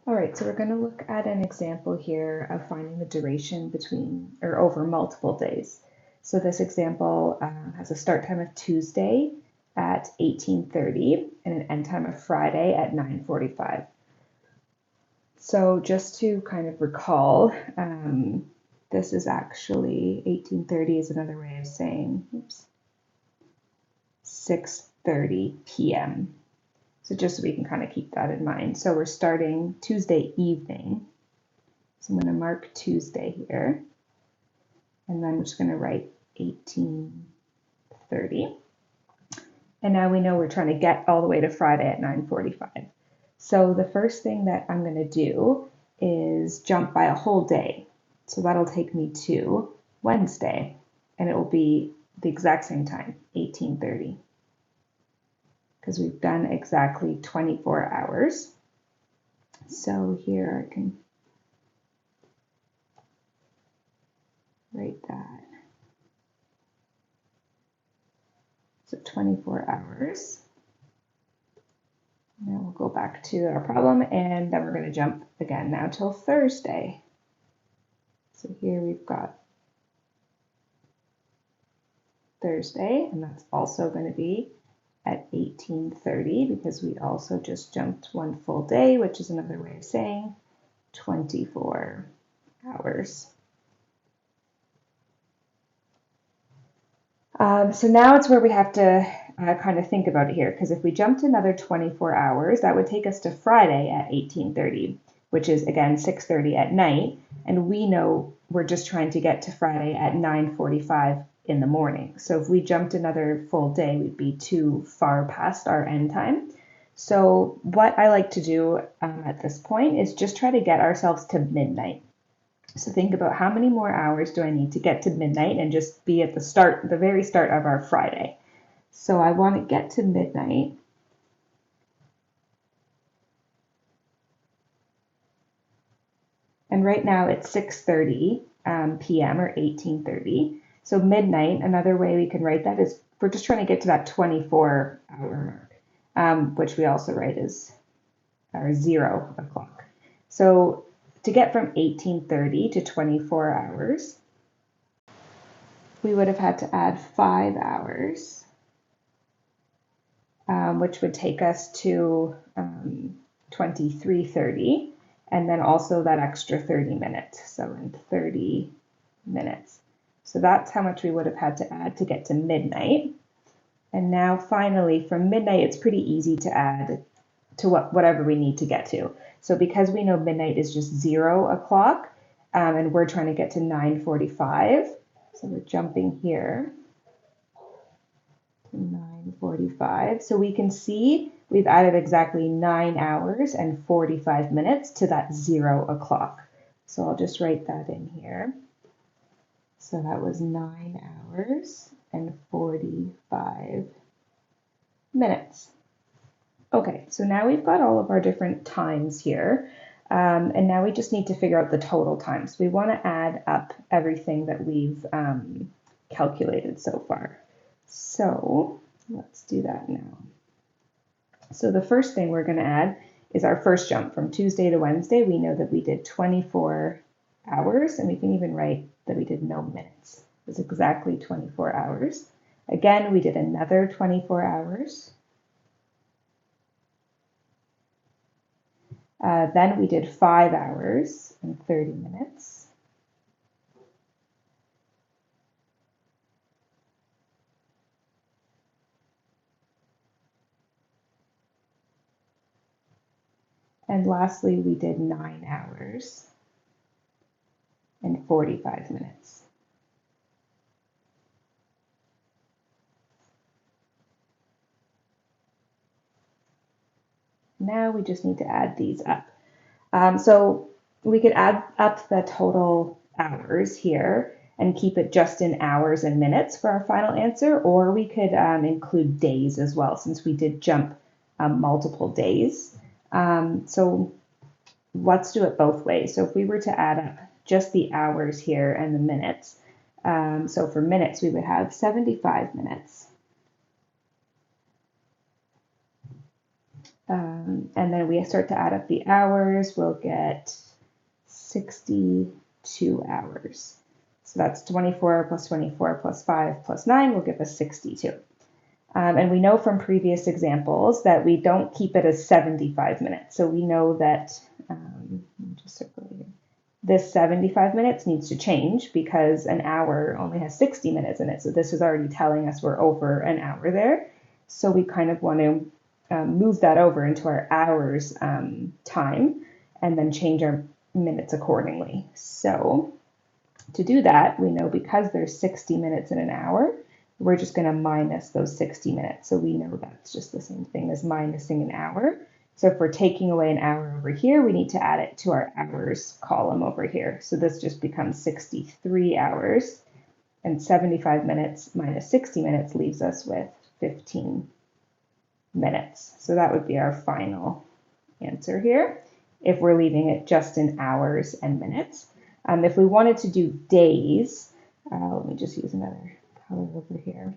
All right, so we're going to look at an example here of finding the duration between or over multiple days. So this example has a start time of Tuesday at 18:30 and an end time of Friday at 9:45. So just to kind of recall, this is actually 18:30 is another way of saying 6:30 p.m. So just so we can kind of keep that in mind. So we're starting Tuesday evening. So I'm going to mark Tuesday here. And then we're just going to write 18:30. And now we know we're trying to get all the way to Friday at 9:45. So the first thing that I'm going to do is jump by a whole day. So that'll take me to Wednesday. And it will be the exact same time, 18:30. Because we've done exactly 24 hours. So here I can write that. So 24 hours. Now we'll go back to our problem and then we're going to jump again now till Thursday. So here we've got Thursday, and that's also going to be at 18:30 because we also just jumped one full day, which is another way of saying 24 hours. So now it's where we have to kind of think about it here, because if we jumped another 24 hours, that would take us to Friday at 18:30, which is again 6:30 at night, and we know we're just trying to get to Friday at 9:45 in the morning. So if we jumped another full day, we'd be too far past our end time. So what I like to do at this point is just try to get ourselves to midnight. So think about how many more hours do I need to get to midnight and just be at the very start of our Friday. So I want to get to midnight. And right now it's 6:30 p.m. or 18:30. So midnight, another way we can write that is we're just trying to get to that 24-hour mark, which we also write as our 0 o'clock. So to get from 18:30 to 24 hours, we would have had to add 5 hours, which would take us to 23:30, and then also that extra 30 minutes, so in 30 minutes. So that's how much we would have had to add to get to midnight. And now finally, from midnight, it's pretty easy to add to whatever we need to get to. So because we know midnight is just 0 o'clock, and we're trying to get to 9:45, so we're jumping here to 9:45. So we can see we've added exactly 9 hours and 45 minutes to that 0 o'clock. So I'll just write that in here. So that was 9 hours and 45 minutes. Okay, so now we've got all of our different times here, and now we just need to figure out the total times. We want to add up everything that we've calculated so far. So let's do that now. So the first thing we're going to add is our first jump from Tuesday to Wednesday. We know that we did 24 hours, and we can even write that we did no minutes. It was exactly 24 hours. Again, we did another 24 hours. Then we did 5 hours and 30 minutes. And lastly, we did 9 hours and 45 minutes. Now we just need to add these up. So we could add up the total hours here and keep it just in hours and minutes for our final answer, or we could include days as well, since we did jump multiple days. So let's do it both ways. So if we were to add up just the hours here and the minutes, so for minutes we would have 75 minutes. And then we start to add up the hours, we'll get 62 hours. So that's 24 plus 24 plus 5 plus 9 will give us 62. And we know from previous examples that we don't keep it as 75 minutes. So we know that, just circle here, this 75 minutes needs to change because an hour only has 60 minutes in it. So this is already telling us we're over an hour there. So we kind of want to move that over into our hours time and then change our minutes accordingly. So to do that, we know because there's 60 minutes in an hour, we're just going to minus those 60 minutes. So we know that's just the same thing as minusing an hour. So if we're taking away an hour over here, we need to add it to our hours column over here. So this just becomes 63 hours, and 75 minutes minus 60 minutes leaves us with 15 minutes. So that would be our final answer here if we're leaving it just in hours and minutes. If we wanted to do days, let me just use another color over here.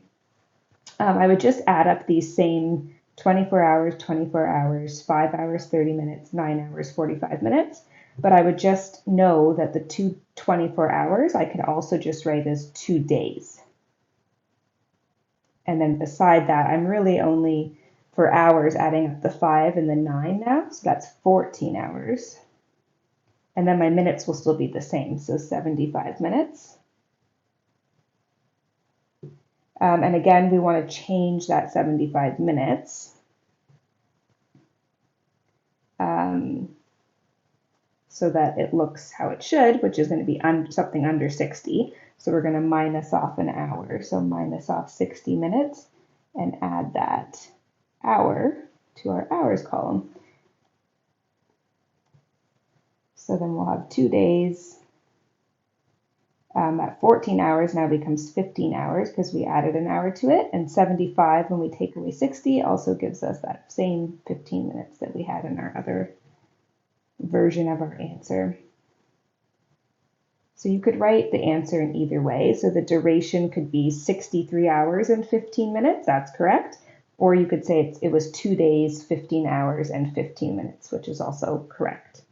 I would just add up these same 24 hours, 5 hours, 30 minutes, 9 hours, 45 minutes. But I would just know that the two 24 hours I could also just write as 2 days. And then beside that, I'm really only for hours adding up the 5 and the 9 now. So that's 14 hours. And then my minutes will still be the same, so 75 minutes. And again, we want to change that 75 minutes so that it looks how it should, which is going to be something under 60. So we're going to minus off an hour. So minus off 60 minutes and add that hour to our hours column. So then we'll have 2 days. That 14 hours now becomes 15 hours because we added an hour to it, and 75 when we take away 60 also gives us that same 15 minutes that we had in our other version of our answer. So you could write the answer in either way. So the duration could be 63 hours and 15 minutes, that's correct. Or you could say it was 2 days, 15 hours and 15 minutes, which is also correct.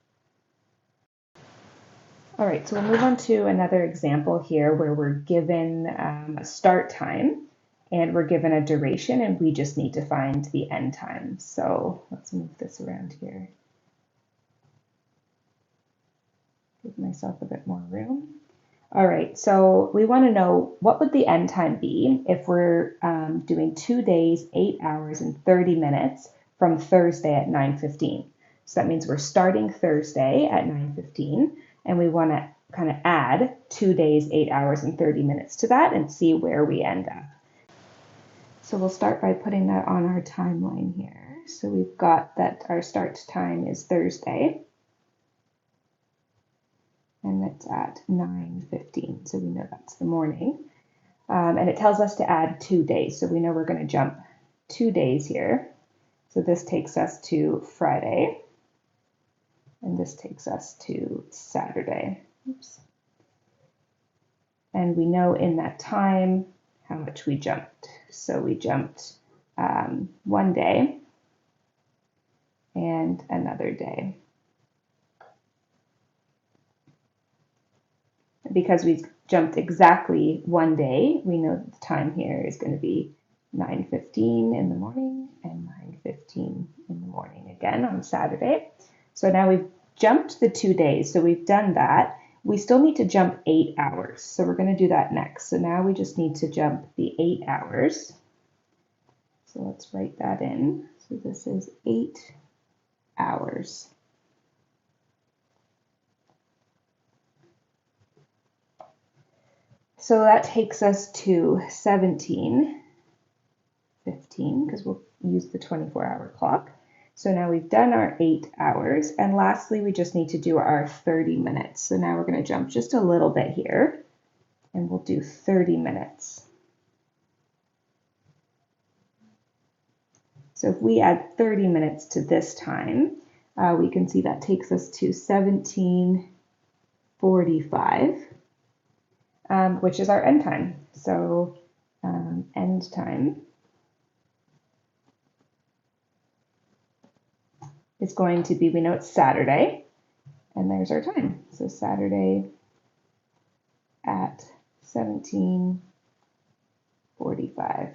All right, so we'll move on to another example here where we're given a start time and we're given a duration and we just need to find the end time. So let's move this around here. Give myself a bit more room. All right, so we want to know what would the end time be if we're doing 2 days, 8 hours and 30 minutes from Thursday at 9:15. So that means we're starting Thursday at 9:15. And we want to kind of add 2 days, 8 hours, and 30 minutes to that and see where we end up. So we'll start by putting that on our timeline here. So we've got that our start time is Thursday. And it's at 9:15. So we know that's the morning. And it tells us to add 2 days. So we know we're going to jump 2 days here. So this takes us to Friday. And this takes us to Saturday. Oops. And we know in that time how much we jumped. So we jumped 1 day and another day. Because we jumped exactly 1 day, we know that the time here is going to be 9:15 in the morning and 9:15 in the morning again on Saturday. So now we've jumped the 2 days, so we've done that. We still need to jump 8 hours, so we're going to do that next. So now we just need to jump the 8 hours. So let's write that in. So this is 8 hours. So that takes us to 17:15 because we'll use the 24-hour clock. So now we've done our 8 hours, and lastly, we just need to do our 30 minutes. So now we're going to jump just a little bit here, and we'll do 30 minutes. So if we add 30 minutes to this time, we can see that takes us to 17:45, which is our end time. So end time is going to be, we know it's Saturday, and there's our time. So Saturday at 17:45.